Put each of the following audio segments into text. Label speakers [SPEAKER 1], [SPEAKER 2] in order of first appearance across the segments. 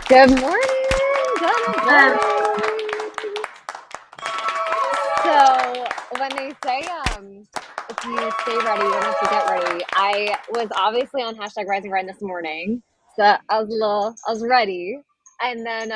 [SPEAKER 1] Good morning, Donna. So when they say if you stay ready, you don't have to get ready. I was obviously on hashtag Rise and Grind this morning, so I was ready. And then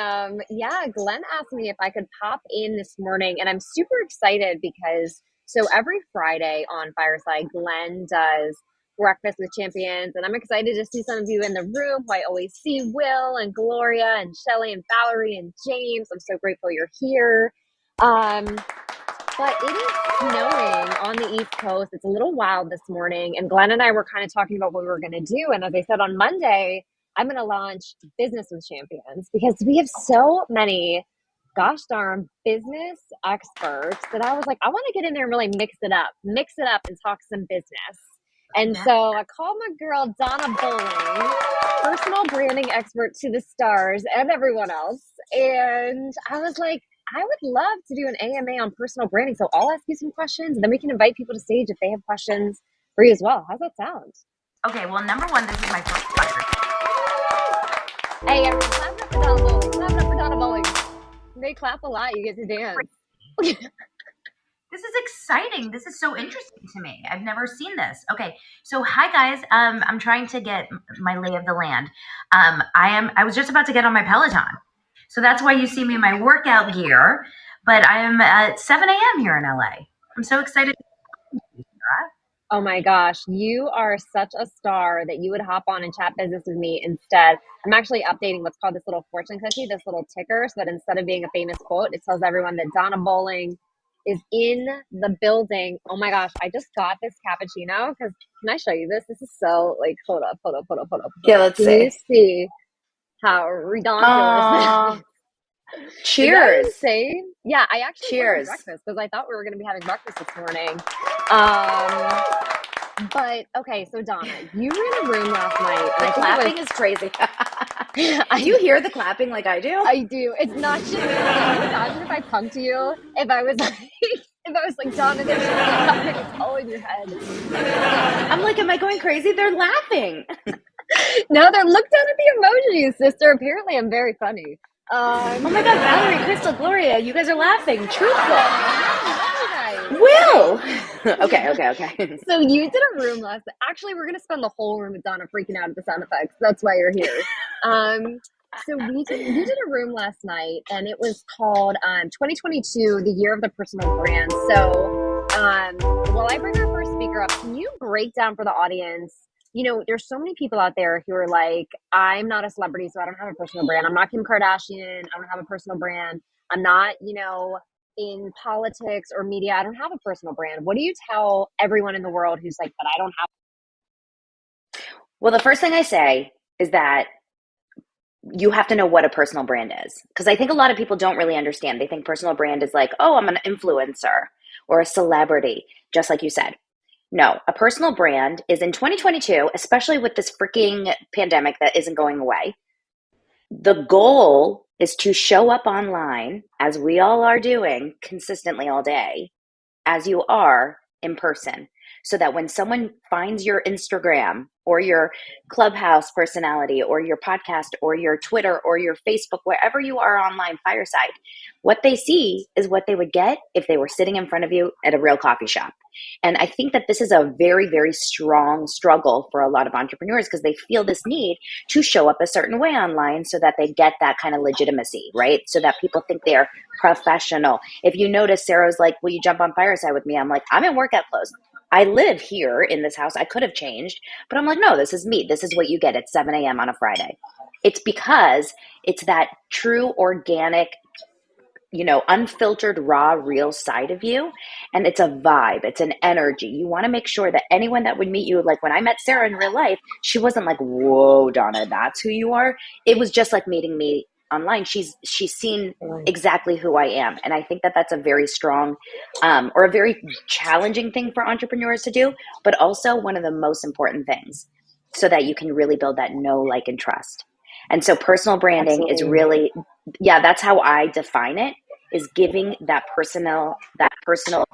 [SPEAKER 1] yeah, Glenn asked me if I could pop in this morning, and I'm super excited because so every Friday on Fireside, Glenn does Breakfast with Champions, and I'm excited to see some of you in the room who I always see, Will and Gloria and Shelly and Valerie and James. I'm so grateful you're here. But it is snowing on the East Coast. It's a little wild this morning. And Glenn and I were kind of talking about what we were going to do. And as I said on Monday, I'm going to launch Business with Champions because we have so many, gosh darn, business experts that I was like, I want to get in there and really mix it up and talk some business. And so I called my girl, Donna Bowling, personal branding expert to the stars and everyone else. And I was like, I would love to do an AMA on personal branding. So I'll ask you some questions and then we can invite people to stage if they have questions for you as well. How's that sound?
[SPEAKER 2] Okay, well, number one, this is my first fire.
[SPEAKER 1] Hey, everyone, clap it up for Donna Bowling. Clap it up for Donna Bowling. They clap a lot. You get to dance.
[SPEAKER 2] This is exciting. This is so interesting to me. I've never seen this. Okay, so hi guys. I'm trying to get my lay of the land. I was just about to get on my Peloton, so that's why you see me in my workout gear. But I am at 7 a.m. here in LA. I'm so excited.
[SPEAKER 1] Oh my gosh, you are such a star that you would hop on and chat business with me instead. I'm actually updating what's called this little fortune cookie, this little ticker, so that instead of being a famous quote, it tells everyone that Donna Bowling is in the building. Oh my gosh, I just got this cappuccino because can I show you this? This is so like, hold up.
[SPEAKER 3] Yeah, let's
[SPEAKER 1] Can
[SPEAKER 3] see.
[SPEAKER 1] you see how redonkulous this is?
[SPEAKER 3] Cheers.
[SPEAKER 1] Is that insane? Yeah, I actually went
[SPEAKER 3] Cheers.
[SPEAKER 1] for breakfast because I thought we were going to be having breakfast this morning. But okay, so Donna, you were in a room last night.
[SPEAKER 3] The clapping is crazy. Do you hear the clapping like I do?
[SPEAKER 1] I do. It's not just. Can you imagine if I punked you? If I was like Donna, there's clapping. It's all in your head.
[SPEAKER 3] I'm like, am I going crazy? They're laughing.
[SPEAKER 1] No, they're look down at the emojis, sister. Apparently, I'm very funny.
[SPEAKER 3] Oh my God, Valerie, Crystal, Gloria, you guys are laughing. Truthful.
[SPEAKER 1] I love you guys.
[SPEAKER 3] Will. Okay.
[SPEAKER 1] So you did a room last night. Actually, we're going to spend the whole room with Donna freaking out at the sound effects. That's why you're here. So you did a room last night, and it was called 2022, the year of the personal brand. So while I bring our first speaker up, can you break down for the audience, you know, there's so many people out there who are like, I'm not a celebrity, so I don't have a personal brand. I'm not Kim Kardashian. I don't have a personal brand. I'm not, you know, in politics or media. I don't have a personal brand. What do you tell everyone in the world who's like, but I don't have?
[SPEAKER 3] Well, the first thing I say is that you have to know what a personal brand is. Because I think a lot of people don't really understand. They think personal brand is like, oh, I'm an influencer or a celebrity, just like you said. No, a personal brand is in 2022, especially with this freaking pandemic that isn't going away. The goal is to show up online, as we all are doing consistently all day, as you are in person. So that when someone finds your Instagram or your Clubhouse personality or your podcast or your Twitter or your Facebook, wherever you are online, Fireside, what they see is what they would get if they were sitting in front of you at a real coffee shop. And I think that this is a very, very strong struggle for a lot of entrepreneurs because they feel this need to show up a certain way online so that they get that kind of legitimacy, right? So that people think they're professional. If you notice, Sarah's like, will you jump on Fireside with me? I'm like, I'm in workout clothes. I live here in this house. I could have changed, but I'm like, no, this is me. This is what you get at 7 a.m. on a Friday. It's because it's that true organic, you know, unfiltered, raw, real side of you. And it's a vibe. It's an energy. You want to make sure that anyone that would meet you, like when I met Sarah in real life, she wasn't like, whoa, Donna, that's who you are. It was just like meeting me online. She's seen exactly who I am. And I think that that's a very strong or a very challenging thing for entrepreneurs to do, but also one of the most important things so that you can really build that know, like, and trust. And so personal branding is really, that's how I define it, is giving that personal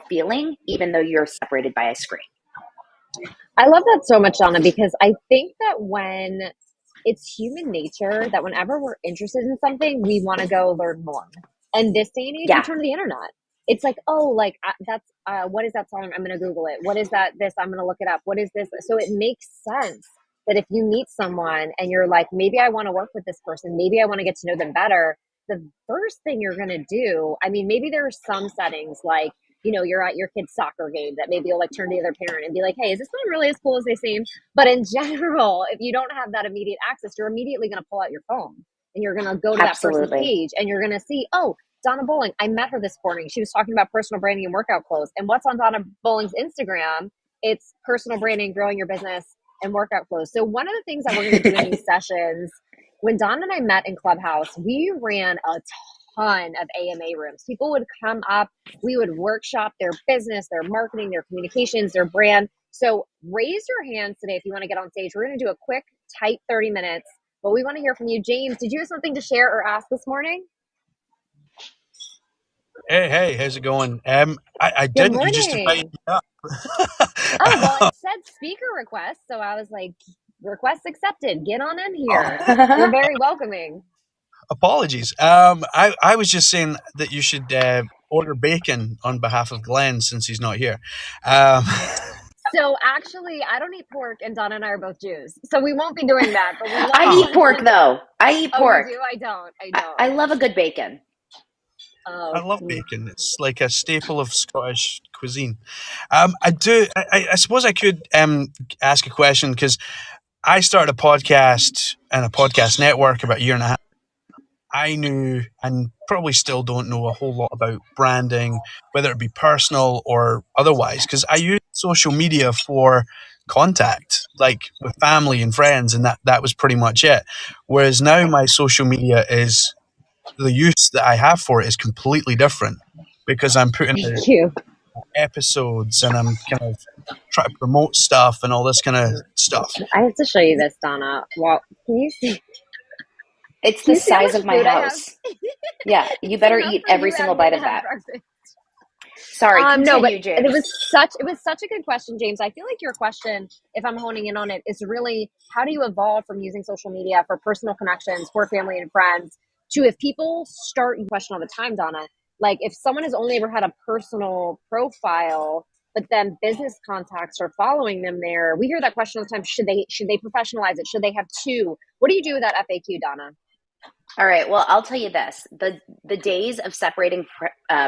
[SPEAKER 3] feeling, even though you're separated by a screen.
[SPEAKER 1] I love that so much, Donna, because I think that when it's human nature that whenever we're interested in something, we want to go learn more. And this day and age, we
[SPEAKER 3] Yeah,
[SPEAKER 1] turn to the internet. It's like, oh, like that's what is that song? I'm going to Google it. What is that? This I'm going to look it up. What is this? So it makes sense that if you meet someone and you're like, maybe I want to work with this person, maybe I want to get to know them better. The first thing you're going to do, I mean, maybe there are some settings like, you know, you're at your kid's soccer game that maybe you'll like turn to the other parent and be like, hey, is this one really as cool as they seem? But in general, if you don't have that immediate access, you're immediately going to pull out your phone and you're going to go to that person's
[SPEAKER 3] absolutely.
[SPEAKER 1] page and you're going to see, oh, Donna Bowling, I met her this morning. She was talking about personal branding and workout clothes. And what's on Donna Bowling's Instagram? It's personal branding, growing your business, and workout clothes. So one of the things that we're going to do in these sessions, when Donna and I met in Clubhouse, we ran a ton of AMA rooms. People would come up, we would workshop their business, their marketing, their communications, their brand. So raise your hands today if you want to get on stage. We're going to do a quick, tight 30 minutes, but we want to hear from you. James, did you have something to share or ask this morning?
[SPEAKER 4] Hey, how's it going? I
[SPEAKER 1] Good
[SPEAKER 4] didn't. You just invited
[SPEAKER 1] morning.
[SPEAKER 4] me up.
[SPEAKER 1] Oh, well, it said speaker request. So I was like, request accepted. Get on in here. We're very welcoming.
[SPEAKER 4] Apologies. I was just saying that you should order bacon on behalf of Glenn since he's not here. Um,
[SPEAKER 1] So actually, I don't eat pork, and Donna and I are both Jews. So we won't be doing that, but we
[SPEAKER 3] I
[SPEAKER 1] love
[SPEAKER 3] eat pork though. I eat
[SPEAKER 1] Oh, you
[SPEAKER 3] pork.
[SPEAKER 1] do? I don't. I
[SPEAKER 3] I
[SPEAKER 1] don't.
[SPEAKER 3] love a good bacon.
[SPEAKER 4] I
[SPEAKER 1] Oh,
[SPEAKER 4] love bacon. It's like a staple of Scottish cuisine. I do. I suppose I could ask a question because I started a podcast and a podcast network about a year and a half. I knew and probably still don't know a whole lot about branding, whether it be personal or otherwise, because I use social media for contact, like with family and friends, and that was pretty much it. Whereas now my social media is the use that I have for it is completely different because I'm putting out
[SPEAKER 1] thank you.
[SPEAKER 4] episodes and I'm kind of trying to promote stuff and all this kind of stuff.
[SPEAKER 1] I have to show you this, Donna. Well,
[SPEAKER 3] It's
[SPEAKER 1] can
[SPEAKER 3] the
[SPEAKER 1] you see how
[SPEAKER 3] size
[SPEAKER 1] much
[SPEAKER 3] of my
[SPEAKER 1] food I have?
[SPEAKER 3] house. Yeah, you
[SPEAKER 1] It's
[SPEAKER 3] better
[SPEAKER 1] enough
[SPEAKER 3] eat
[SPEAKER 1] for
[SPEAKER 3] every
[SPEAKER 1] you
[SPEAKER 3] single
[SPEAKER 1] and me
[SPEAKER 3] bite
[SPEAKER 1] to
[SPEAKER 3] of
[SPEAKER 1] have
[SPEAKER 3] that.
[SPEAKER 1] breakfast.
[SPEAKER 3] Sorry,
[SPEAKER 1] No, but
[SPEAKER 3] continue, James.
[SPEAKER 1] it was such a good question, James. I feel like your question, if I'm honing in on it, is really how do you evolve from using social media for personal connections, for family and friends, to if people start you question all the time, Donna, like if someone has only ever had a personal profile, but then business contacts are following them there, we hear that question all the time. Should they professionalize it? Should they have two? What do you do with that FAQ, Donna?
[SPEAKER 3] All right. Well, I'll tell you this: the days of separating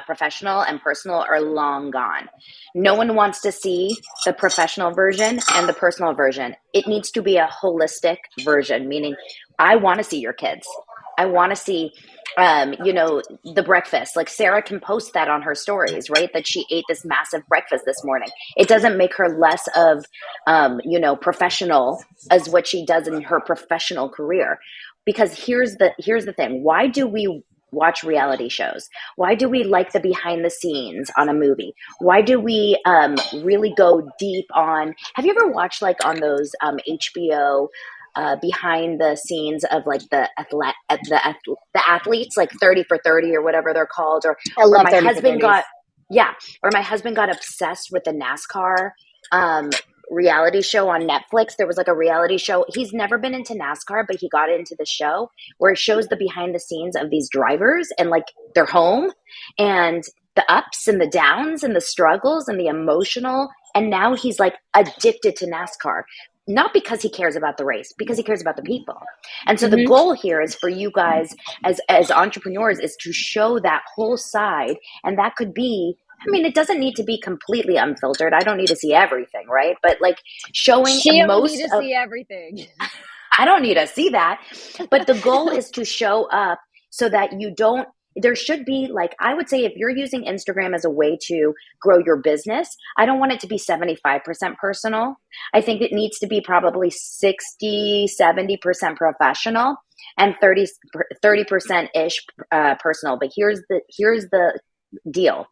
[SPEAKER 3] professional and personal are long gone. No one wants to see the professional version and the personal version. It needs to be a holistic version, meaning I want to see your kids. I want to see, the breakfast. Like Sarah can post that on her stories, right? That she ate this massive breakfast this morning. It doesn't make her less of, professional as what she does in her professional career. Because here's the thing. Why do we watch reality shows? Why do we like the behind the scenes on a movie? Why do we really go deep on? Have you ever watched like on those HBO behind the scenes of like the athletes, like 30 for 30 or whatever they're called,
[SPEAKER 1] I
[SPEAKER 3] or
[SPEAKER 1] love
[SPEAKER 3] my
[SPEAKER 1] 30 for
[SPEAKER 3] husband
[SPEAKER 1] 30s.
[SPEAKER 3] got yeah, or my husband got obsessed with the NASCAR um, reality show on Netflix. There was like a reality show. He's never been into NASCAR, but he got into the show where it shows the behind the scenes of these drivers and like their home and the ups and the downs and the struggles and the emotional. And now he's like addicted to NASCAR. Not because he cares about the race, because he cares about the people. And so the
[SPEAKER 1] Mm-hmm.
[SPEAKER 3] goal here is for you guys as entrepreneurs is to show that whole side. And that could be, I mean, it doesn't need to be completely unfiltered. I don't need to see everything, right? But like showing
[SPEAKER 1] She don't need
[SPEAKER 3] most
[SPEAKER 1] to
[SPEAKER 3] of,
[SPEAKER 1] see everything.
[SPEAKER 3] I don't need to see that. But the goal is to show up so that you don't, there should be like, I would say if you're using Instagram as a way to grow your business, I don't want it to be 75% personal. I think it needs to be probably 60, 70% professional and 30% ish personal. But here's the deal.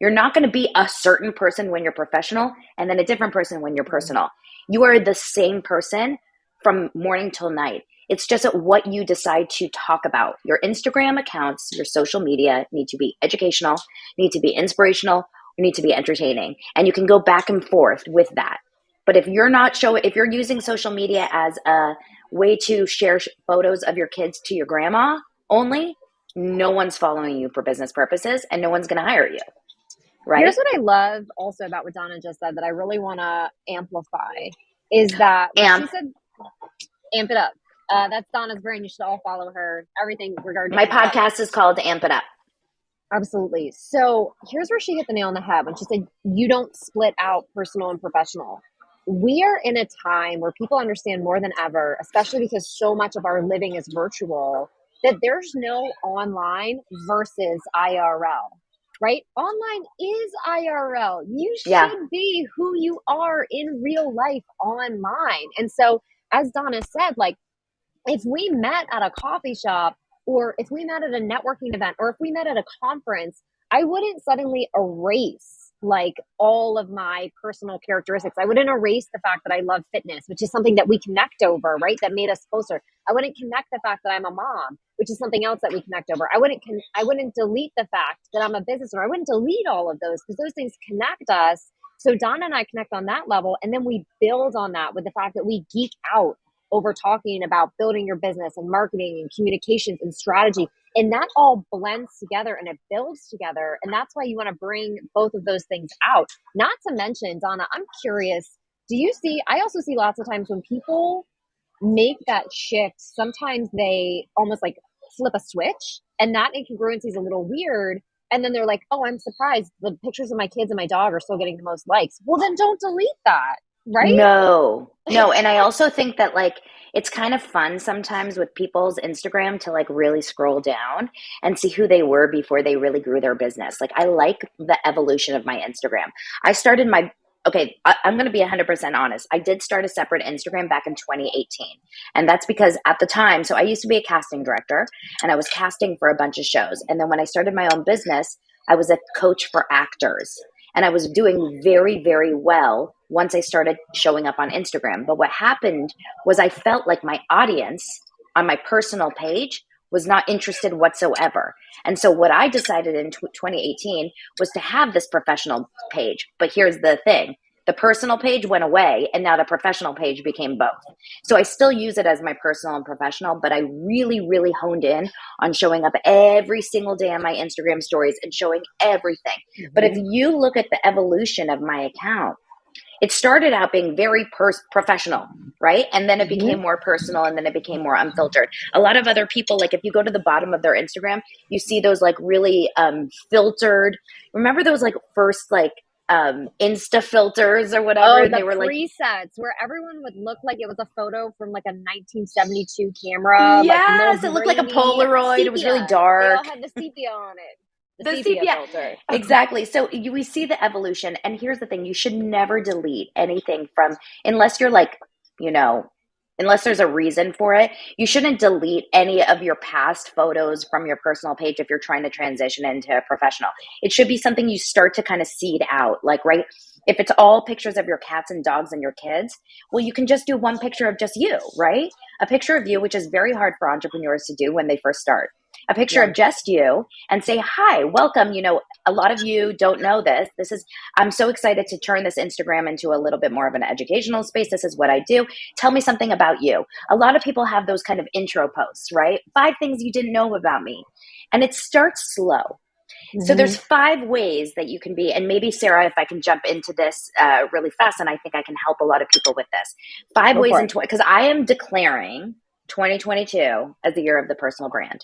[SPEAKER 3] You're not going to be a certain person when you're professional and then a different person when you're personal. You are the same person from morning till night. It's just what you decide to talk about. Your Instagram accounts, your social media need to be educational, need to be inspirational, need to be entertaining. And you can go back and forth with that. But if you're not if you're using social media as a way to share photos of your kids to your grandma only, no one's following you for business purposes and no one's going to hire you. Right?
[SPEAKER 1] Here's what I love also about what Donna just said that I really want to amplify is that when she said, amp it up. That's Donna's brain. You should all follow her. Everything regarding
[SPEAKER 3] my podcast is called Amp It Up.
[SPEAKER 1] Absolutely. So here's where she hit the nail on the head when she said, you don't split out personal and professional. We are in a time where people understand more than ever, especially because so much of our living is virtual, that there's no online versus IRL, right? Online is IRL. You should be who you are in real life online. And so, as Donna said, like, if we met at a coffee shop or if we met at a networking event or if we met at a conference, I wouldn't suddenly erase like all of my personal characteristics. I wouldn't erase the fact that I love fitness, which is something that we connect over, right? That made us closer. I wouldn't connect the fact that I'm a mom, which is something else that we connect over. I wouldn't delete the fact that I'm a business owner. I wouldn't delete all of those because those things connect us. So Donna and I connect on that level. And then we build on that with the fact that we geek out over talking about building your business and marketing and communications and strategy. And that all blends together and it builds together. And that's why you want to bring both of those things out. Not to mention, Donna, I'm curious, I also see lots of times when people make that shift, sometimes they almost like flip a switch and that incongruency is a little weird. And then they're like, oh, I'm surprised the pictures of my kids and my dog are still getting the most likes. Well, then don't delete that. Right?
[SPEAKER 3] No. And I also think that like, it's kind of fun sometimes with people's Instagram to like really scroll down and see who they were before they really grew their business. Like I like the evolution of my Instagram. I'm going to be 100% honest. I did start a separate Instagram back in 2018. And that's because at the time, so I used to be a casting director and I was casting for a bunch of shows. And then when I started my own business, I was a coach for actors. And I was doing very, very well once I started showing up on Instagram. But what happened was I felt like my audience on my personal page was not interested whatsoever. And so what I decided in 2018 was to have this professional page. But here's the thing. The personal page went away and now the professional page became both. So I still use it as my personal and professional, but I really, really honed in on showing up every single day on my Instagram stories and showing everything. Mm-hmm. But if you look at the evolution of my account, it started out being very professional, right? And then it became more personal and then it became more unfiltered. A lot of other people, like if you go to the bottom of their Instagram, you see those like really filtered, remember those like first like Insta filters or whatever.
[SPEAKER 1] Oh,
[SPEAKER 3] and
[SPEAKER 1] the
[SPEAKER 3] they were
[SPEAKER 1] presets like, where everyone would look like it was a photo from like a 1972 camera.
[SPEAKER 3] Yes,
[SPEAKER 1] like
[SPEAKER 3] it looked like a Polaroid. Sepia. It was really dark.
[SPEAKER 1] They all had the sepia on it. The sepia filter.
[SPEAKER 3] Exactly. So we see the evolution. And here's the thing. You should never delete anything unless you're like, unless there's a reason for it, you shouldn't delete any of your past photos from your personal page if you're trying to transition into a professional. It should be something you start to kind of seed out. Like, right, if it's all pictures of your cats and dogs and your kids, well, you can just do one picture of just you, right? A picture of you, which is very hard for entrepreneurs to do when they first start. A picture of just you and say, hi, welcome. A lot of you don't know this. I'm so excited to turn this Instagram into a little bit more of an educational space. This is what I do. Tell me something about you. A lot of people have those kind of intro posts, right? 5 things you didn't know about me. And it starts slow. Mm-hmm. So there's 5 ways that you can be, and maybe Sarah, if I can jump into this really fast, and I think I can help a lot of people with this. 5 ways into it, because I am declaring 2022 as the year of the personal brand,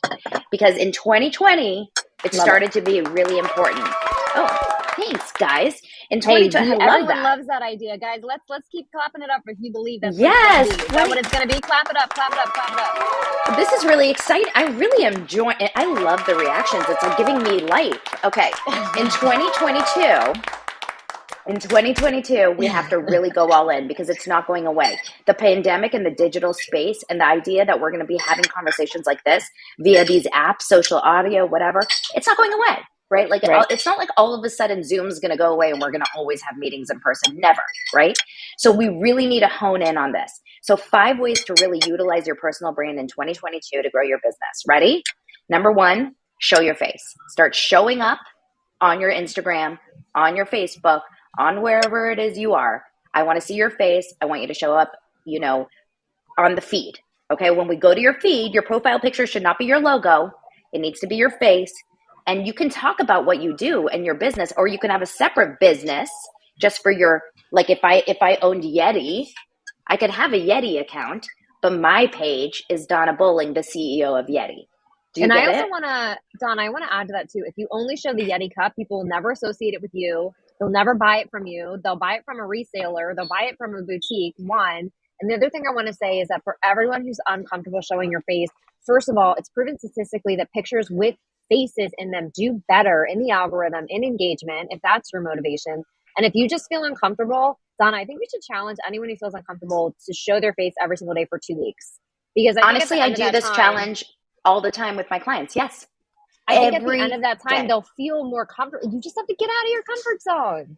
[SPEAKER 3] because in 2020 it started to be really important. Oh, thanks, guys. In 2020,
[SPEAKER 1] everyone loves that idea, guys. Let's keep clapping it up if you believe that's
[SPEAKER 3] yes,
[SPEAKER 1] what it's that what it's going to be. Clap it up, clap it up, clap it up.
[SPEAKER 3] This is really exciting. I really am enjoying it. I love the reactions. It's like giving me life. Okay, in 2022, we have to really go all in because it's not going away. The pandemic and the digital space and the idea that we're going to be having conversations like this via these apps, social audio, whatever, it's not going away, right? Like it's not like all of a sudden Zoom's going to go away and we're going to always have meetings in person. Never, right? So we really need to hone in on this. So 5 ways to really utilize your personal brand in 2022 to grow your business. Ready? Number 1, show your face. Start showing up on your Instagram, on your Facebook, on wherever it is you are. I want to see your face. I want you to show up, on the feed. Okay, when we go to your feed, your profile picture should not be your logo. It needs to be your face. And you can talk about what you do and your business, or you can have a separate business just for your, like if I owned Yeti, I could have a Yeti account, but my page is Donna Bowling, the CEO of Yeti. Do you
[SPEAKER 1] And
[SPEAKER 3] get
[SPEAKER 1] I also
[SPEAKER 3] it?
[SPEAKER 1] want to, Don, I want to add to that too. If you only show the Yeti cup, people will never associate it with you. They'll never buy it from you. They'll buy it from a reseller. They'll buy it from a boutique, one. And the other thing I want to say is that for everyone who's uncomfortable showing your face, first of all, it's proven statistically that pictures with faces in them do better in the algorithm, in engagement, if that's your motivation. And if you just feel uncomfortable, Donna, I think we should challenge anyone who feels uncomfortable to show their face every single day for 2 weeks. Because
[SPEAKER 3] Honestly, I do this challenge all the time with my clients. Yes.
[SPEAKER 1] I think at the end of that time, they'll feel more comfortable. You just have to get out of your comfort zone.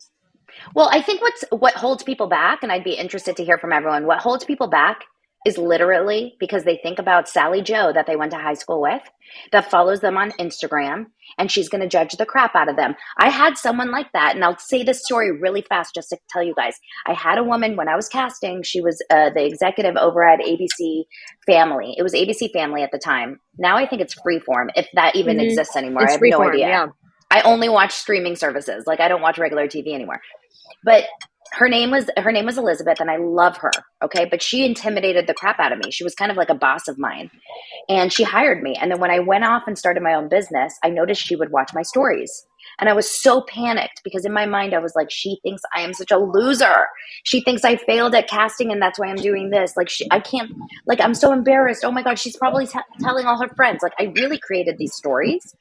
[SPEAKER 3] Well, I think what holds people back, and I'd be interested to hear from everyone, what holds people back is literally because they think about Sally Joe that they went to high school with, that follows them on Instagram, and she's going to judge the crap out of them. I had someone like that, and I'll say this story really fast just to tell you guys. I had a woman when I was casting. She was the executive over at ABC Family. It was ABC Family at the time. Now I think it's Freeform, if that even exists anymore. I have no idea.
[SPEAKER 1] Yeah.
[SPEAKER 3] I only watch streaming services. Like I don't watch regular TV anymore. But her name was Elizabeth, and I love her. Okay. But she intimidated the crap out of me. She was kind of like a boss of mine, and she hired me. And then when I went off and started my own business, I noticed she would watch my stories, and I was so panicked because in my mind, I was like, she thinks I am such a loser. She thinks I failed at casting, and that's why I'm doing this. Like I can't, like, I'm so embarrassed. Oh my God. She's probably telling all her friends. Like I really created these stories.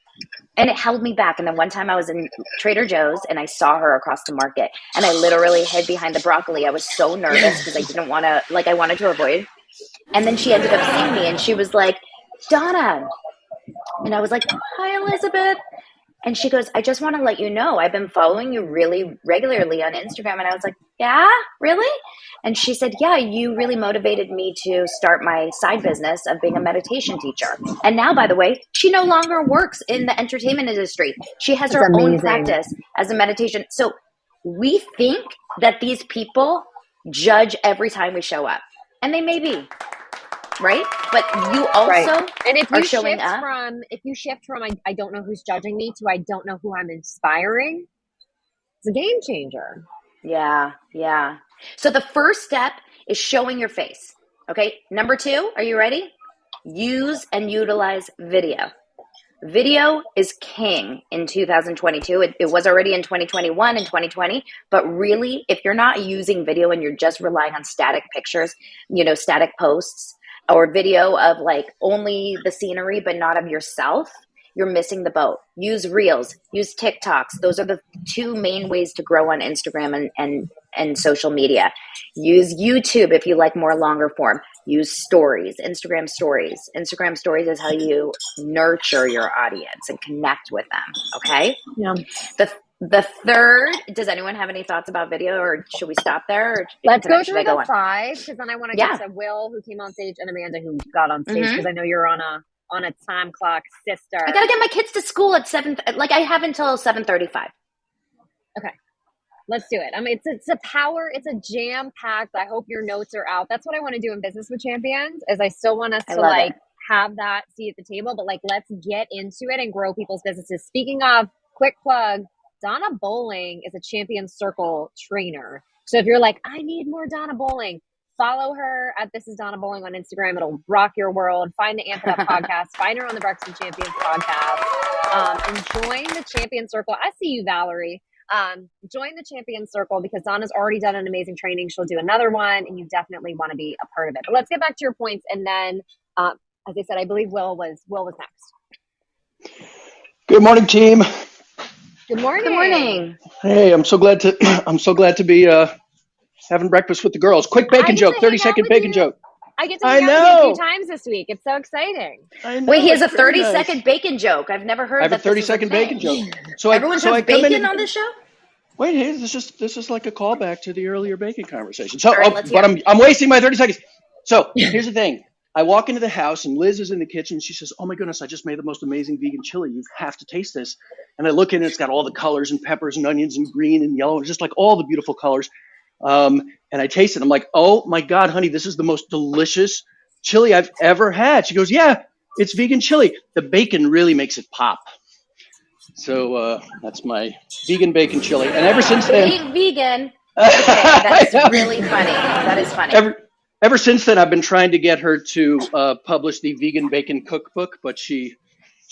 [SPEAKER 3] And it held me back. And then one time I was in Trader Joe's and I saw her across the market, and I literally hid behind the broccoli. I was so nervous because I didn't want to, like, I wanted to avoid. And then she ended up seeing me, and she was like, Donna. And I was like, hi, Elizabeth. And she goes, I just want to let you know, I've been following you really regularly on Instagram. And I was like, yeah, really? And she said, yeah, you really motivated me to start my side business of being a meditation teacher. And now, by the way, she no longer works in the entertainment industry. She has her own practice as a meditation. So we think that these people judge every time we show up, and they may be. Right? But you also
[SPEAKER 1] and if
[SPEAKER 3] are
[SPEAKER 1] you
[SPEAKER 3] showing
[SPEAKER 1] shift
[SPEAKER 3] up.
[SPEAKER 1] if you shift from I don't know who's judging me to I don't know who I'm inspiring, it's a game changer.
[SPEAKER 3] Yeah, yeah. So the first step is showing your face. Okay. Number 2, are you ready? Use and utilize video. Video is king in 2022. It was already in 2021 and 2020. But really, if you're not using video and you're just relying on static pictures, static posts, or video of like only the scenery but not of yourself, you're missing the boat. Use Reels, use TikToks. Those are the 2 main ways to grow on Instagram and social media. Use YouTube if you like more longer form. Use stories, Instagram stories. Instagram stories is how you nurture your audience and connect with them. Okay.
[SPEAKER 1] Yeah.
[SPEAKER 3] The third, does anyone have any thoughts about video, or should we stop there? Or
[SPEAKER 1] let's go through the 5, because then I want to get to Will, who came on stage, and Amanda, who got on stage, because I know you're on a time clock, sister.
[SPEAKER 3] I gotta get my kids to school at 7. Like I have until 7:35.
[SPEAKER 1] Okay, let's do it. I mean, it's a jam packed. I hope your notes are out. That's what I want to do in Business with Champions. Is I still want us to have that seat at the table, but let's get into it and grow people's businesses. Speaking of, quick plug. Donna Bowling is a Champion Circle trainer. So if you're like, I need more Donna Bowling, follow her at This Is Donna Bowling on Instagram. It'll rock your world. Find the Amp It Up podcast. Find her on the Breakfast with Champions podcast. And join the Champion Circle. I see you, Valerie. Join the Champion Circle because Donna's already done an amazing training. She'll do another one, and you definitely want to be a part of it. But let's get back to your points. And then, as I said, I believe Will was next.
[SPEAKER 5] Good morning, team.
[SPEAKER 1] Good morning.
[SPEAKER 3] Good morning.
[SPEAKER 5] Hey, I'm so glad to be having breakfast with the girls. Quick bacon joke, 30-second bacon joke.
[SPEAKER 1] I get to hang out with you a few times this week. It's so exciting.
[SPEAKER 3] Wait, he has a 30-second bacon joke. I've never heard.
[SPEAKER 5] I have a 30-second bacon joke.
[SPEAKER 3] So everyone has bacon on this show.
[SPEAKER 5] Wait, hey, this is like a callback to the earlier bacon conversation. So,
[SPEAKER 3] but
[SPEAKER 5] I'm wasting my 30 seconds. So here's the thing. I walk into the house and Liz is in the kitchen. She says, oh my goodness, I just made the most amazing vegan chili. You have to taste this. And I look in, it's got all the colors and peppers and onions and green and yellow, and just like all the beautiful colors. And I taste it. I'm like, oh my God, honey, this is the most delicious chili I've ever had. She goes, yeah, it's vegan chili. The bacon really makes it pop. So that's my vegan bacon chili. And ever since then,
[SPEAKER 3] Being vegan. Okay, that's really funny. That is funny.
[SPEAKER 5] Ever since then, I've been trying to get her to publish the vegan bacon cookbook, but she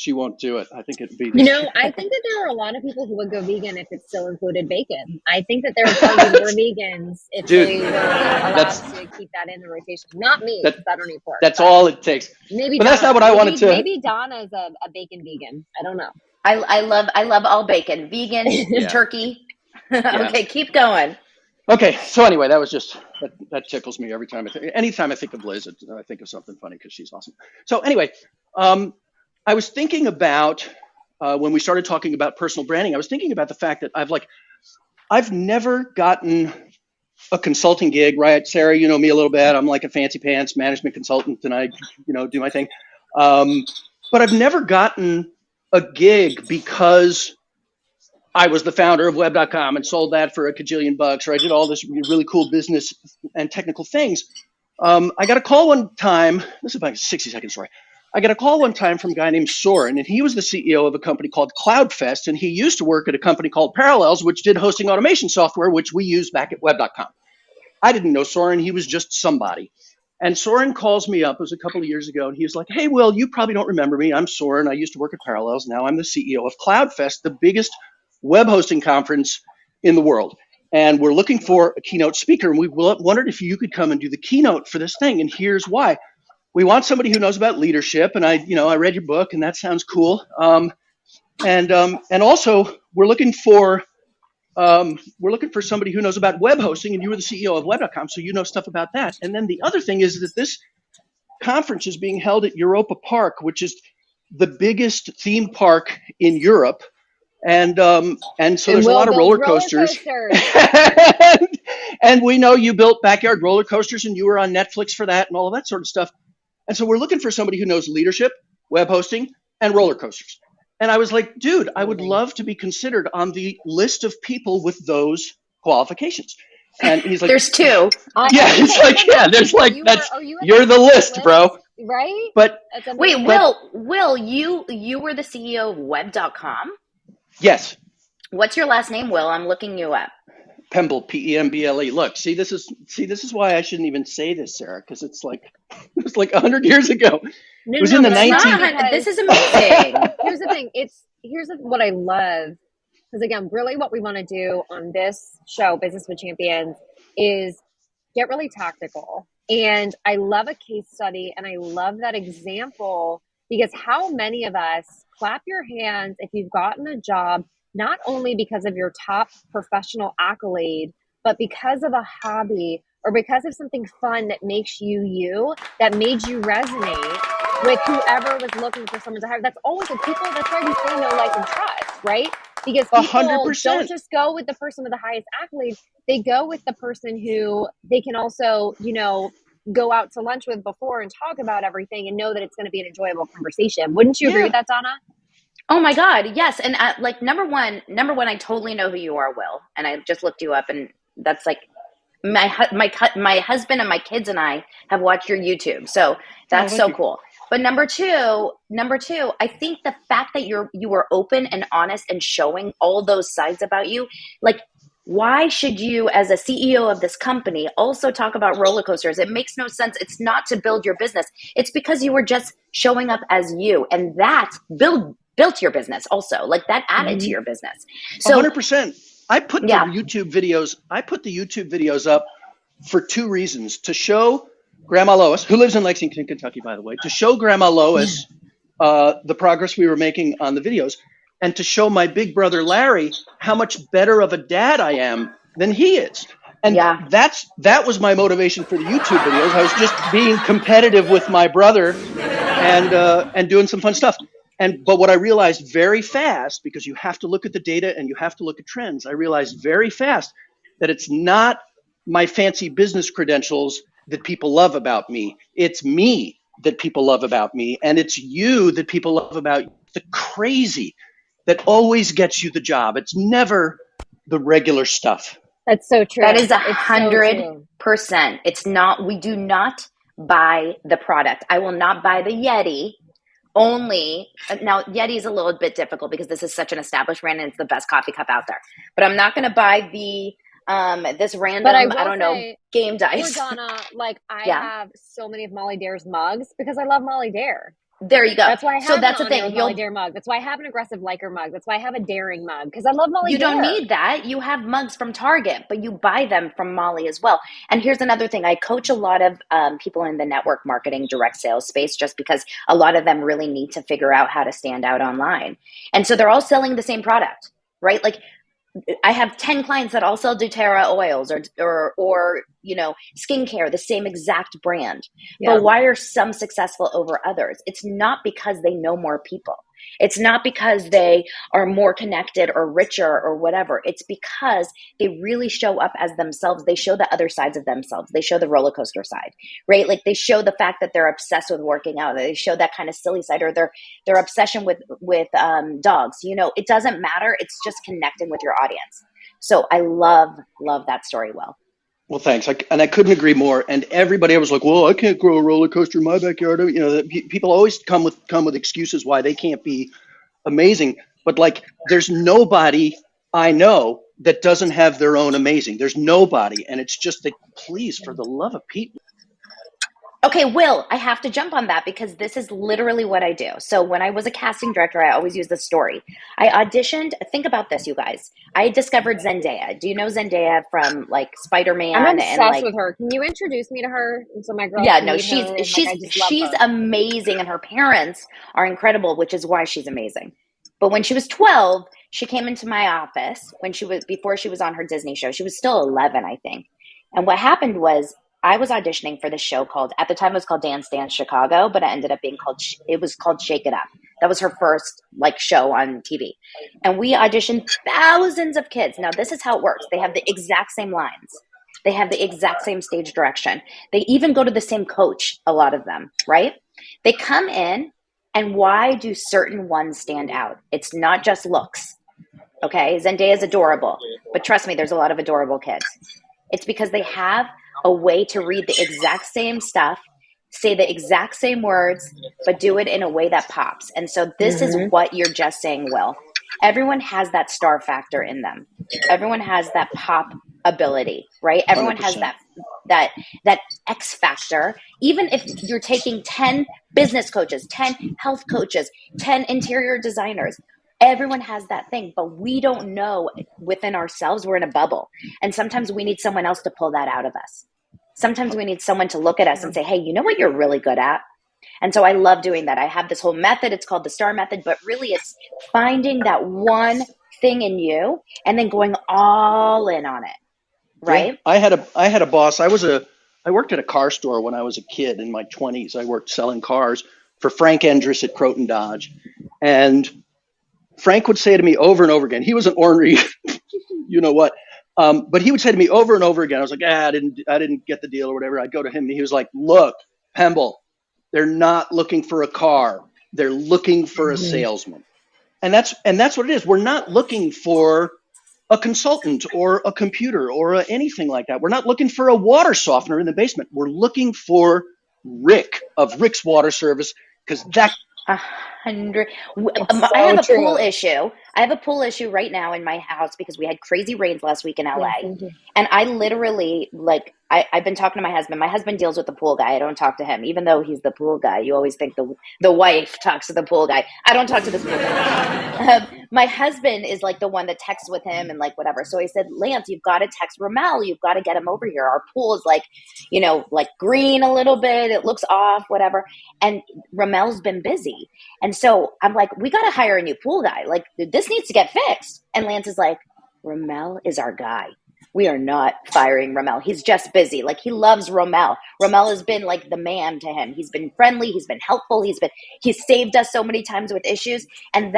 [SPEAKER 5] won't do it. I think it'd be.
[SPEAKER 1] I think that there are a lot of people who would go vegan if it still included bacon. I think that there would probably be more vegans if they were allowed to keep that in the rotation. Not me, because I don't eat pork.
[SPEAKER 5] That's all it takes.
[SPEAKER 1] Maybe,
[SPEAKER 5] but Donna, that's not what I wanted to.
[SPEAKER 1] Maybe Donna's a bacon vegan. I don't know.
[SPEAKER 3] I love all bacon, vegan, turkey. Okay, keep going.
[SPEAKER 5] Okay, so anyway, that was just that tickles me every time. Anytime I think of Liz, I think of something funny because she's awesome. So anyway, I was thinking about when we started talking about personal branding. I was thinking about the fact that I've never gotten a consulting gig, right? Sarah, you know me a little bit. I'm like a fancy pants management consultant, and I do my thing. But I've never gotten a gig because I was the founder of web.com and sold that for a kajillion bucks, or I did all this really cool business and technical things. I got a call one time. This is about a 60-second story. I got a call one time from a guy named Soren, and he was the CEO of a company called CloudFest, and he used to work at a company called Parallels, which did hosting automation software, which we use back at web.com. I didn't know Soren. He was just somebody. And Soren calls me up. It was a couple of years ago, and he was like, hey, Will, you probably don't remember me. I'm Soren. I used to work at Parallels. Now I'm the CEO of CloudFest, the biggest web hosting conference in the world. And we're looking for a keynote speaker. And we wondered if you could come and do the keynote for this thing. And here's why. We want somebody who knows about leadership. And I read your book, and that sounds cool. And also we're looking for somebody who knows about web hosting, and you were the CEO of web.com, so you know stuff about that. And then the other thing is that this conference is being held at Europa Park, which is the biggest theme park in Europe. And so there's a lot of roller coasters. And we know you built backyard roller coasters, and you were on Netflix for that and all of that sort of stuff. And so we're looking for somebody who knows leadership, web hosting, and roller coasters. And I was like, dude, I would love to be considered on the list of people with those qualifications. And he's like,
[SPEAKER 3] there's two.
[SPEAKER 5] Yeah, he's like, yeah, there's like, you're the list, bro.
[SPEAKER 1] Right?
[SPEAKER 5] But
[SPEAKER 3] wait, Will, you were the CEO of web.com?
[SPEAKER 5] Yes.
[SPEAKER 3] What's your last name, Will? I'm looking you up.
[SPEAKER 5] Pemble, P-E-M-B-L-E. Look, see, this is why I shouldn't even say this, Sarah, because it's like 100 years ago. It was in the 19.
[SPEAKER 3] This is amazing.
[SPEAKER 1] Here's the thing. Here's what I love, because again, really, what we want to do on this show, Business with Champions, is get really tactical. And I love a case study, and I love that example, because how many of us clap your hands if you've gotten a job, not only because of your top professional accolade, but because of a hobby or because of something fun that makes you, that made you resonate with whoever was looking for someone to hire. That's always the people. That's why we say know, like, and trust, right? Because people
[SPEAKER 5] 100%.
[SPEAKER 1] don't just go with the person with the highest accolades. They go with the person who they can also, go out to lunch with before and talk about everything and know that it's going to be an enjoyable conversation. Wouldn't you agree with that, Donna?
[SPEAKER 3] Oh my God, yes. And number one, I totally know who you are, Will. And I just looked you up, and that's like my husband and my kids and I have watched your YouTube. So that's so cool. But number two, I think the fact that you were open and honest and showing all those sides about you, like, why should you, as a CEO of this company, also talk about roller coasters? It makes no sense. It's not to build your business. It's because you were just showing up as you, and that built your business also. Like, that added to your business. So
[SPEAKER 5] 100%. I put the YouTube videos up for two reasons: to show Grandma Lois, who lives in Lexington, Kentucky, by the way, to show Grandma Lois the progress we were making on the videos, and to show my big brother Larry how much better of a dad I am than he is. And that was my motivation for the YouTube videos. I was just being competitive with my brother and doing some fun stuff. But what I realized very fast, because you have to look at the data and you have to look at trends, I realized very fast that it's not my fancy business credentials that people love about me. It's me that people love about me, and it's you that people love about you. The crazy that always gets you the job. It's never the regular stuff.
[SPEAKER 1] That's so true.
[SPEAKER 3] That is 100%. It's not. We do not buy the product. I will not buy the Yeti only. Now, Yeti's a little bit difficult because this is such an established brand and it's the best coffee cup out there. But I'm not going to buy the this random,
[SPEAKER 1] But I
[SPEAKER 3] I
[SPEAKER 1] will
[SPEAKER 3] don't know,
[SPEAKER 1] say,
[SPEAKER 3] game
[SPEAKER 1] poor
[SPEAKER 3] dice.
[SPEAKER 1] Donna, like I
[SPEAKER 3] Yeah,
[SPEAKER 1] have so many of Molly Dare's mugs because I love Molly Dare.
[SPEAKER 3] there you go.
[SPEAKER 1] That's why I
[SPEAKER 3] So
[SPEAKER 1] have an
[SPEAKER 3] that's the
[SPEAKER 1] On Air with
[SPEAKER 3] thing.
[SPEAKER 1] Molly Dare mug. That's why I have an aggressive liker mug. That's why I have a daring mug because I love Molly
[SPEAKER 3] You don't
[SPEAKER 1] Dare.
[SPEAKER 3] need that. You have mugs from Target, but you buy them from Molly as well. And here's another thing. I coach a lot of people in the network marketing direct sales space just because a lot of them really need to figure out how to stand out online. And so they're all selling the same product, right? Like I have 10 clients that all sell doTERRA oils or skincare, the same exact brand.
[SPEAKER 1] Yeah.
[SPEAKER 3] But why are some successful over others? It's not because they know more people. It's not because they are more connected or richer or whatever. It's because they really show up as themselves. They show the other sides of themselves. They show the roller coaster side, right? Like they show the fact that they're obsessed with working out. They show that kind of silly side, or their obsession with dogs. It doesn't matter. It's just connecting with your audience. So I love that story.
[SPEAKER 5] Well, thanks. I couldn't agree more. And everybody was like, "Well, I can't grow a roller coaster in my backyard." People always come with excuses why they can't be amazing. But like, there's nobody I know that doesn't have their own amazing. There's nobody, and it's just that. Please, for the love of Pete.
[SPEAKER 3] Okay, Will, I have to jump on that because this is literally what I do. So when I was a casting director, I always use this story. I auditioned. Think about this, you guys. I discovered Zendaya. Do you know Zendaya from like Spider-Man
[SPEAKER 1] I'm
[SPEAKER 3] and
[SPEAKER 1] obsessed
[SPEAKER 3] like
[SPEAKER 1] with her. Can you introduce me to her so my girls
[SPEAKER 3] yeah,
[SPEAKER 1] can
[SPEAKER 3] no,
[SPEAKER 1] meet
[SPEAKER 3] she's
[SPEAKER 1] her? And like,
[SPEAKER 3] she's
[SPEAKER 1] I just love
[SPEAKER 3] she's
[SPEAKER 1] her.
[SPEAKER 3] amazing and her parents are incredible, which is why she's amazing. But when she was 12, she came into my office before she was on her Disney show. She was still 11, I think. And what happened was I was auditioning for this show at the time it was called Dance Dance Chicago, but it ended up being it was called Shake It Up. That was her first like show on TV. And we auditioned thousands of kids. Now this is how it works. They have the exact same lines. They have the exact same stage direction. They even go to the same coach, a lot of them, right? They come in, and why do certain ones stand out? It's not just looks, okay? Zendaya is adorable, but trust me, there's a lot of adorable kids. It's because they have a way to read the exact same stuff, say the exact same words, but do it in a way that pops. And so this is what you're just saying, Will. Everyone has that star factor in them. Everyone has that pop ability, right? Everyone has
[SPEAKER 5] 100%.
[SPEAKER 3] that X factor. Even if you're taking 10 business coaches, 10 health coaches, 10 interior designers, everyone has that thing, but we don't know within ourselves. We're in a bubble. And sometimes we need someone else to pull that out of us. Sometimes we need someone to look at us and say, hey, you know what you're really good at? And so I love doing that. I have this whole method. It's called the STAR method, but really it's finding that one thing in you and then going all in on it. Right?
[SPEAKER 5] Yeah, I had a boss. I worked at a car store when I was a kid in my 20s. I worked selling cars for Frank Endress at Croton Dodge. And Frank would say to me over and over again, he was an ornery, you know what, but he would say to me over and over again, I was like, I didn't get the deal or whatever. I'd go to him and he was like, look, Pemble, they're not looking for a car. They're looking for a salesman. And that's what it is. We're not looking for a consultant or a computer or anything like that. We're not looking for a water softener in the basement. We're looking for Rick of Rick's Water Service because that
[SPEAKER 3] 100.
[SPEAKER 1] It's
[SPEAKER 3] I have
[SPEAKER 1] so
[SPEAKER 3] a pool
[SPEAKER 1] true.
[SPEAKER 3] issue. I have a pool issue right now in my house because we had crazy rains last week in
[SPEAKER 1] Yeah,
[SPEAKER 3] LA.
[SPEAKER 1] thank you.
[SPEAKER 3] And I literally, like, I've been talking to my husband. My husband deals with the pool guy. I don't talk to him, even though he's the pool guy. You always think the wife talks to the pool guy. I don't talk to this pool guy. My husband is like the one that texts with him and like whatever. So I said, Lance, you've got to text Ramel. You've got to get him over here. Our pool is like, like green a little bit. It looks off, whatever. And Ramel's been busy. And so I'm like, we got to hire a new pool guy. Like, this needs to get fixed. And Lance is like, Ramel is our guy. We are not firing Ramel. He's just busy. Like, he loves Ramel. Ramel has been like the man to him. He's been friendly. He's been helpful. He's saved us so many times with issues. And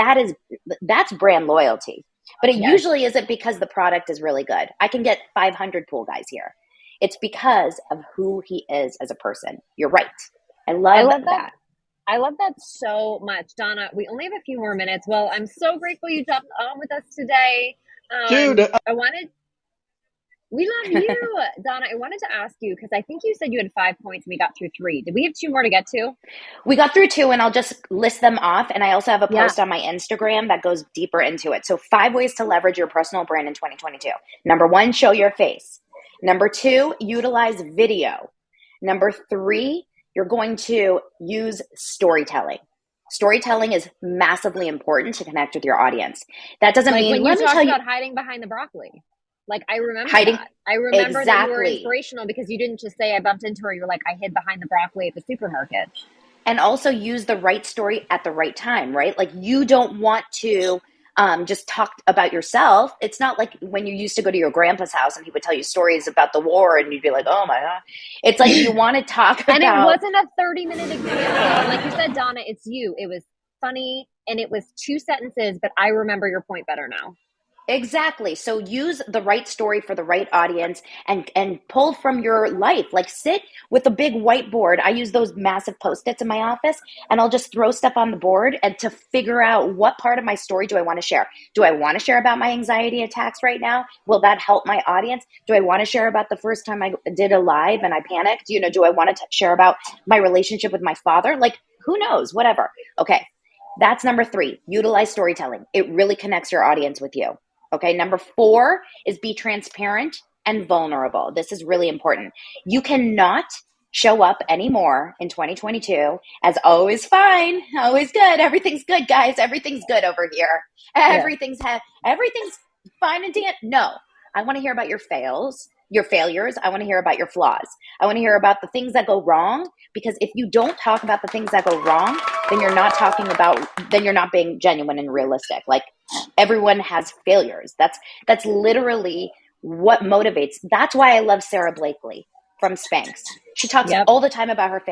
[SPEAKER 3] that's brand loyalty. But it
[SPEAKER 1] Yes.
[SPEAKER 3] usually isn't because the product is really good. I can get 500 pool guys here. It's because of who he is as a person. You're right. I love that.
[SPEAKER 1] I love that so much. Donna, we only have a few more minutes. Well, I'm so grateful you jumped on with us today.
[SPEAKER 5] dude,
[SPEAKER 1] I wanted We love you. Donna, I wanted to ask you, because I think you said you had 5 points and we got through 3. Did we have 2 more to get to?
[SPEAKER 3] We got through 2, and I'll just list them off. And I also have a
[SPEAKER 1] Yeah.
[SPEAKER 3] post on my Instagram that goes deeper into it. So 5 ways to leverage your personal brand in 2022. Number 1, show your face. Number 2, utilize video. Number 3, you're going to use storytelling. Storytelling is massively important to connect with your audience. That doesn't
[SPEAKER 1] Like
[SPEAKER 3] mean,
[SPEAKER 1] when you
[SPEAKER 3] let me
[SPEAKER 1] talked
[SPEAKER 3] tell you,
[SPEAKER 1] about hiding behind the broccoli. Like I remember
[SPEAKER 3] hiding.
[SPEAKER 1] that. I remember that you were
[SPEAKER 3] Exactly.
[SPEAKER 1] inspirational because you didn't just say I bumped into her. You're like, I hid behind the broccoli at the supermarket.
[SPEAKER 3] And also use the right story at the right time, right? Like you don't want to just talk about yourself. It's not like when you used to go to your grandpa's house and he would tell you stories about the war and you'd be like, oh my God. It's like you want to talk
[SPEAKER 1] And it
[SPEAKER 3] about.
[SPEAKER 1] wasn't a 30-minute example. Like you said, Donna, it's you. It was funny and it was 2 sentences, but I remember your point better now.
[SPEAKER 3] Exactly. So use the right story for the right audience and pull from your life. Like sit with a big whiteboard. I use those massive Post-its in my office and I'll just throw stuff on the board and to figure out what part of my story do I want to share. Do I want to share about my anxiety attacks right now? Will that help my audience? Do I want to share about the first time I did a live and I panicked? You know, do I want to share about my relationship with my father? Like who knows? Whatever. Okay. That's number 3. Utilize storytelling. It really connects your audience with you. Okay, number 4 is be transparent and vulnerable. This is really important. You cannot show up anymore in 2022 as always fine, always good. Everything's good, guys. Everything's good over here. Everything's fine and dandy. No, I want to hear about your failures. I want to hear about your flaws. I want to hear about the things that go wrong, because if you don't talk about the things that go wrong, then you're not being genuine and realistic. Like everyone has failures. That's literally what motivates. That's why I love Sarah Blakely from Spanx. She talks all the time about her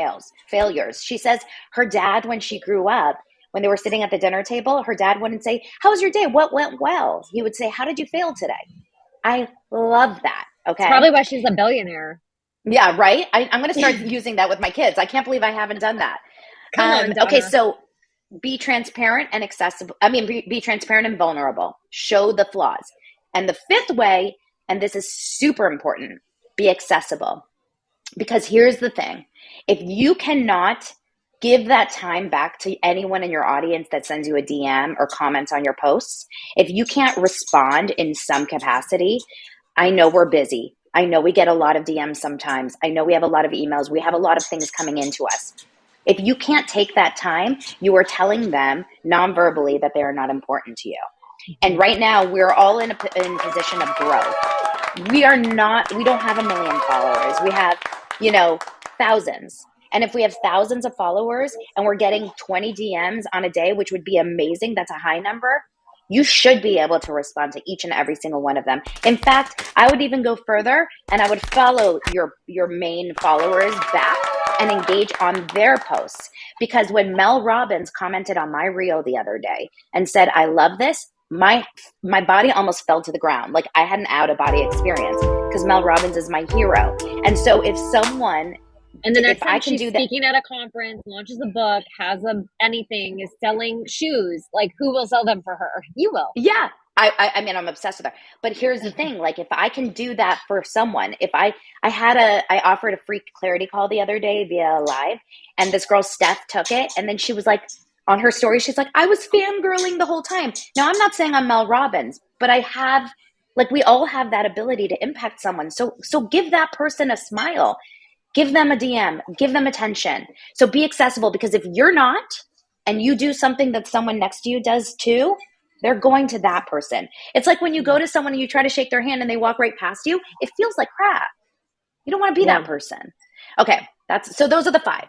[SPEAKER 3] failures. She says her dad, when she grew up, when they were sitting at the dinner table, her dad wouldn't say, how was your day? What went well? He would say, how did you fail today? I love that. Okay.
[SPEAKER 1] It's probably why she's a billionaire.
[SPEAKER 3] Yeah, right? I'm going to start using that with my kids. I can't believe I haven't done that.
[SPEAKER 1] Come on, Donna.
[SPEAKER 3] Okay, so be transparent and accessible. I mean, be transparent and vulnerable. Show the flaws. And the 5th way, and this is super important, be accessible. Because here's the thing. If you cannot give that time back to anyone in your audience that sends you a DM or comments on your posts, if you can't respond in some capacity, I know we're busy. I know we get a lot of DMs sometimes. I know we have a lot of emails. We have a lot of things coming into us. If you can't take that time, you are telling them non-verbally that they are not important to you. And right now, we're all in position of growth. We don't have 1 million followers. We have, thousands. And if we have thousands of followers and we're getting 20 DMs on a day, which would be amazing, that's a high number, you should be able to respond to each and every single one of them. In fact, I would even go further and I would follow your main followers back and engage on their posts. Because when Mel Robbins commented on my reel the other day and said, I love this, my body almost fell to the ground. Like I had an out-of-body experience because Mel Robbins is my hero. And so if someone...
[SPEAKER 1] And the next time she's speaking at a conference, launches a book, has anything, is selling shoes, like who will sell them for her? You will.
[SPEAKER 3] Yeah. I mean, I'm obsessed with her. But here's the thing. Like if I can do that for someone, if I offered a free clarity call the other day via live, and this girl, Steph, took it. And then she was like, on her story, she's like, I was fangirling the whole time. Now, I'm not saying I'm Mel Robbins, but we all have that ability to impact someone. So give that person a smile. Give them a DM, give them attention. So be accessible, because if you're not, and you do something that someone next to you does too, they're going to that person. It's like when you go to someone and you try to shake their hand and they walk right past you, it feels like crap. You don't want to be that person. Okay, so those are the 5.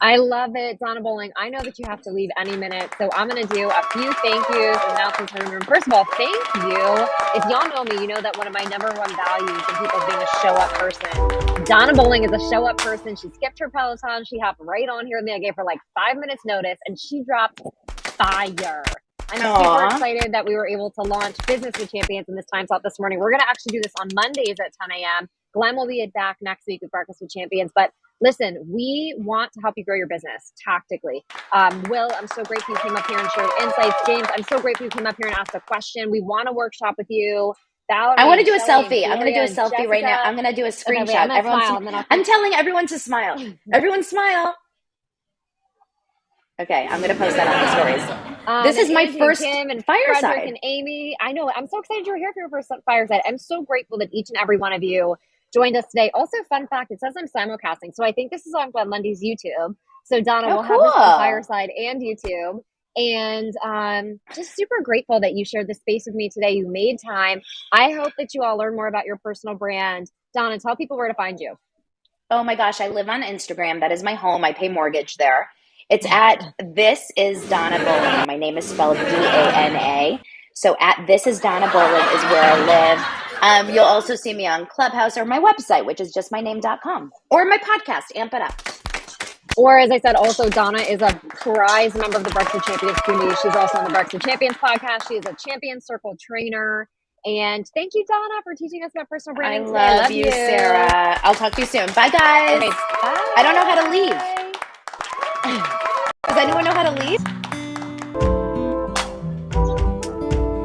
[SPEAKER 1] I love it, Donna Bowling. I know that you have to leave any minute, so I'm going to do a few thank yous and announcements from the room. First of all, thank you. If y'all know me, you know that one of my number 1 values in people is being a show-up person. Donna Bowling is a show-up person. She skipped her Peloton. She hopped right on here, and I gave her like 5 minutes notice, and she dropped fire. I'm super excited that we were able to launch Business with Champions in this time slot this morning. We're going to actually do this on Mondays at 10 a.m. Glenn will be back next week with Breakfast with Champions, but listen, we want to help you grow your business tactically. Will, I'm so grateful you came up here and shared insights. James, I'm so grateful you came up here and asked a question. We want to workshop with you. Valerie,
[SPEAKER 3] I want to do a
[SPEAKER 1] Shelley,
[SPEAKER 3] selfie. I'm going to do a
[SPEAKER 1] Gloria,
[SPEAKER 3] selfie right now.
[SPEAKER 1] Jessica.
[SPEAKER 3] I'm going to do a
[SPEAKER 1] Okay, wait,
[SPEAKER 3] screenshot.
[SPEAKER 1] I'm gonna smile and then
[SPEAKER 3] I'm telling everyone to smile. Everyone smile. Okay, I'm going to post that on the stories. This is
[SPEAKER 1] and
[SPEAKER 3] my
[SPEAKER 1] Angie
[SPEAKER 3] first
[SPEAKER 1] and Kim and Frederick
[SPEAKER 3] fireside.
[SPEAKER 1] and Amy. I know. I'm so excited you're here for your first fireside. I'm so grateful that each and every one of you joined us today. Also, fun fact, it says I'm simulcasting. So I think this is on Glenn Lundy's YouTube. So Donna,
[SPEAKER 3] Oh,
[SPEAKER 1] we'll have this on
[SPEAKER 3] cool.
[SPEAKER 1] Fireside and YouTube. And just super grateful that you shared the space with me today. You made time. I hope that you all learn more about your personal brand. Donna, tell people where to find you.
[SPEAKER 3] Oh my gosh, I live on Instagram. That is my home. I pay mortgage there. It's at This Is Donna Bowling. My name is spelled Dana. So at This Is Donna Bowling is where I live. You'll also see me on Clubhouse or my website, which is justmyname.com, or my podcast, Amp It Up.
[SPEAKER 1] Or as I said, also Donna is a prize member of the Breakfast Champions community. She's also on the Breakfast Champions podcast. She is a Champion Circle trainer. And thank you, Donna, for teaching us about personal branding today.
[SPEAKER 3] I love you, Sarah. I'll talk to you soon. Bye, guys.
[SPEAKER 1] Okay, bye.
[SPEAKER 3] I don't know how to leave. Does anyone know how to leave?